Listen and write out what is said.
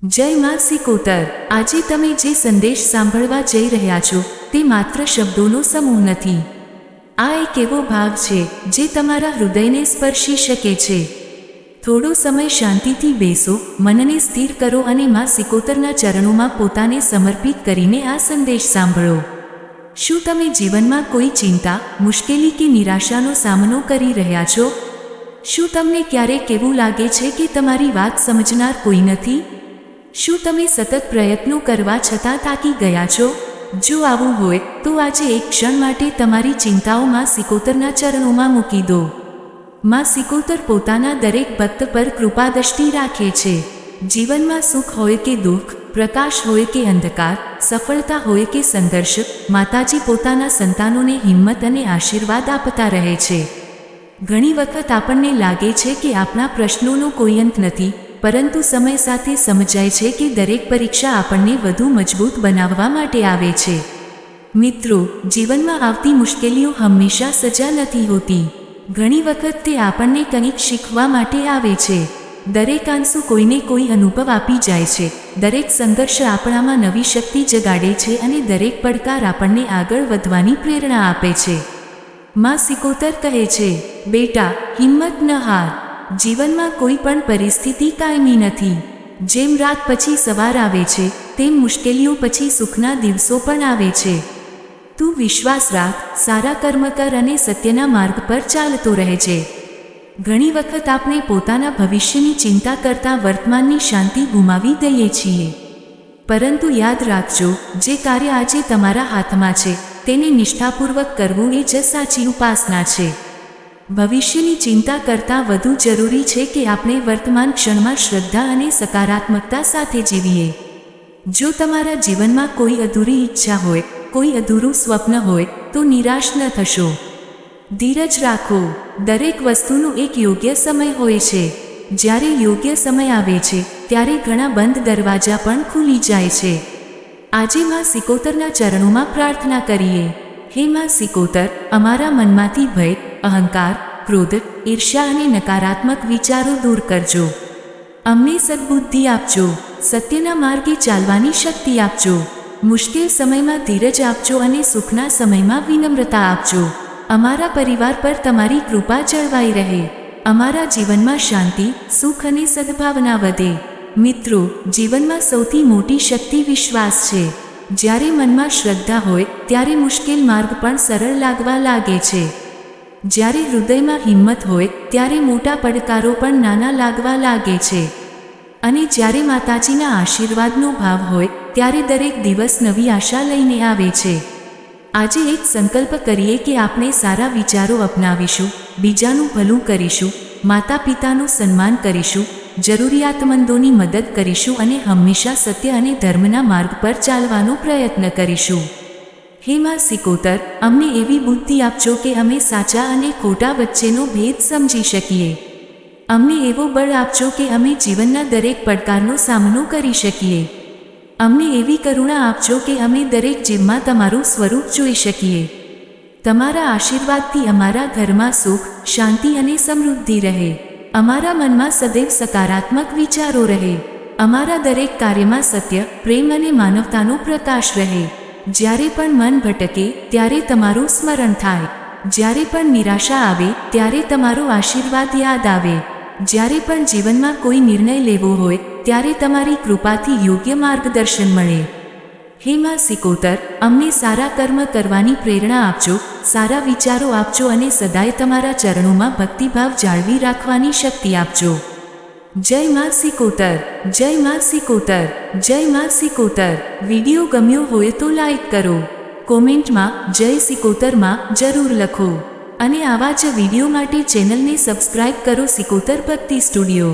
જય માં સિકોતર। આજે તમે જે સંદેશ સાંભળવા જઈ રહ્યા છો તે માત્ર શબ્દોનો સમૂહ નથી। આ એક એવો ભાવ છે જે તમારા હૃદયને સ્પર્શી શકે છે। થોડો સમય શાંતિથી બેસો, મનને સ્થિર કરો અને માં સિકોતરના ચરણોમાં પોતાને સમર્પિત કરીને આ સંદેશ સાંભળો। શું તમે જીવનમાં કોઈ ચિંતા, મુશ્કેલી કે નિરાશાનો સામનો કરી રહ્યા છો? શું તમને ક્યારેક એવું લાગે છે કે તમારી વાત સમજનાર કોઈ નથી? શું તમે સતત પ્રયત્નો કરવા છતાં થાકી ગયા છો? જો આવું હોય તો આજે એક ક્ષણ માટે તમારી ચિંતાઓ માં સિકોતરના ચરણોમાં મૂકી દો। માં સિકોતર પોતાના દરેક ભક્ત પર કૃપાદૃષ્ટિ રાખે છે। જીવનમાં સુખ હોય કે દુઃખ, પ્રકાશ હોય કે અંધકાર, સફળતા હોય કે સંઘર્ષ, માતાજી પોતાના સંતાનોને હિંમત અને આશીર્વાદ આપતા રહે છે। ઘણી વખત આપણને લાગે છે કે આપણા પ્રશ્નોનો કોઈ અંત નથી, પરંતુ સમય સાથે સમજાય છે કે દરેક પરીક્ષા આપણને વધુ મજબૂત બનાવવા માટે આવે છે। મિત્રો, જીવનમાં આવતી મુશ્કેલીઓ હંમેશા સજા નથી હોતી। ઘણી વખત તે આપણને કંઈક શીખવા માટે આવે છે। દરેક આંસુ કોઈને કોઈ અનુભવ આપી જાય છે, દરેક સંઘર્ષ આપણામાં નવી શક્તિ જગાડે છે અને દરેક પડકાર આપણને આગળ વધવાની પ્રેરણા આપે છે। માં સિકોતર કહે છે, બેટા, હિંમત ન હાર। જીવનમાં કોઈ પણ પરિસ્થિતિ કાયમી નથી। જેમ રાત પછી સવાર આવે છે, તેમ મુશ્કેલીઓ પછી સુખના દિવસો પણ આવે છે। તું વિશ્વાસ રાખ, સારા કર્મ કર અને સત્યના માર્ગ પર ચાલતો રહેજે। ઘણી વખત આપણે પોતાના ભવિષ્યની ચિંતા કરતાં વર્તમાનની શાંતિ ગુમાવી દઈએ છીએ। પરંતુ યાદ રાખજો, જે કાર્ય આજે તમારા હાથમાં છે તેને નિષ્ઠાપૂર્વક કરવું એ જ સાચી ઉપાસના છે। ભવિષ્યની ચિંતા કરતાં વધુ જરૂરી છે કે આપણે વર્તમાન ક્ષણમાં શ્રદ્ધા અને સકારાત્મકતા સાથે જીવીએ। જો તમારા જીવનમાં કોઈ અધૂરી ઈચ્છા હોય, કોઈ અધૂરું સ્વપ્ન હોય, તો નિરાશ ન થશો। ધીરજ રાખો। દરેક વસ્તુનો એક યોગ્ય સમય હોય છે। જ્યારે યોગ્ય સમય આવે છે ત્યારે ઘણા બંધ દરવાજા પણ ખુલી જાય છે। આજે માં સિકોતરના ચરણોમાં પ્રાર્થના કરીએ। હે માં સિકોતર, અમારા મનમાંથી ભય, અહંકાર, ક્રોધ, ઈર્ષ્યા અને નકારાત્મક વિચારો દૂર કરજો। અમને સદ્બુદ્ધિ આપજો, સત્યના માર્ગે ચાલવાની શક્તિ આપજો। મુશ્કેલ સમયમાં ધીરજ આપજો અને સુખના સમયમાં વિનમ્રતા આપજો। અમારા પરિવાર પર તમારી કૃપા જળવાઈ રહે। અમારા જીવનમાં શાંતિ, સુખ અને સદ્ભાવના વધે। મિત્રો, જીવનમાં સૌથી મોટી શક્તિ વિશ્વાસ છે। જ્યારે મનમાં શ્રદ્ધા હોય ત્યારે મુશ્કેલ માર્ગ પણ સરળ લાગવા લાગે છે। જ્યારે હૃદયમાં હિંમત હોય ત્યારે મોટા પડકારો પણ નાના લાગવા લાગે છે। અને જ્યારે માતાજીના આશીર્વાદનો ભાવ હોય ત્યારે દરેક દિવસ નવી આશા લઈને આવે છે। આજે એક સંકલ્પ કરીએ કે આપણે સારા વિચારો અપનાવીશું, બીજાનું ભલું કરીશું, માતા પિતાનું સન્માન કરીશું, જરૂરિયાતમંદોની મદદ કરીશું અને હંમેશા સત્ય અને ધર્મના માર્ગ પર ચાલવાનો પ્રયત્ન કરીશું। હે માં સિકોતર, અમને એવી બુદ્ધિ આપજો કે અમે સાચા અને ખોટા વચ્ચેનો ભેદ સમજી શકીએ। અમને એવો બળ આપજો કે અમે જીવનના દરેક પડકારનો સામનો કરી શકીએ। અમને એવી કરુણા આપજો કે અમે દરેક જીવમાં તમારું સ્વરૂપ જોઈ શકીએ। તમારા આશીર્વાદથી અમારા ઘરમાં સુખ, શાંતિ અને સમૃદ્ધિ રહે। અમારા મનમાં સદૈવ સકારાત્મક વિચારો રહે। અમારા દરેક કાર્યમાં સત્ય, પ્રેમ અને માનવતાનો પ્રકાશ રહે। જ્યારે પણ મન ભટકે ત્યારે તમારું સ્મરણ થાય। જ્યારે પણ નિરાશા આવે ત્યારે તમારો આશીર્વાદ યાદ આવે। જ્યારે પણ જીવનમાં કોઈ નિર્ણય લેવો હોય ત્યારે તમારી કૃપાથી યોગ્ય માર્ગદર્શન મળે। હે માં સિકોતર, અમને સારા કર્મ કરવાની પ્રેરણા આપજો, સારા વિચારો આપજો અને સદાય તમારા ચરણોમાં ભક્તિભાવ જાળવી રાખવાની શક્તિ આપજો। જય માં સિકોતર, જય માં સિકોતર, જય માં સિકોતર। વિડીયો ગમ્યો હોય તો લાઈક કરો, કોમેન્ટમાં જય સિકોતરમાં જરૂર લખો અને આવા જ વિડીયો માટે ચેનલને સબસ્ક્રાઇબ કરો સિકોતર ભક્તિ સ્ટુડિયો।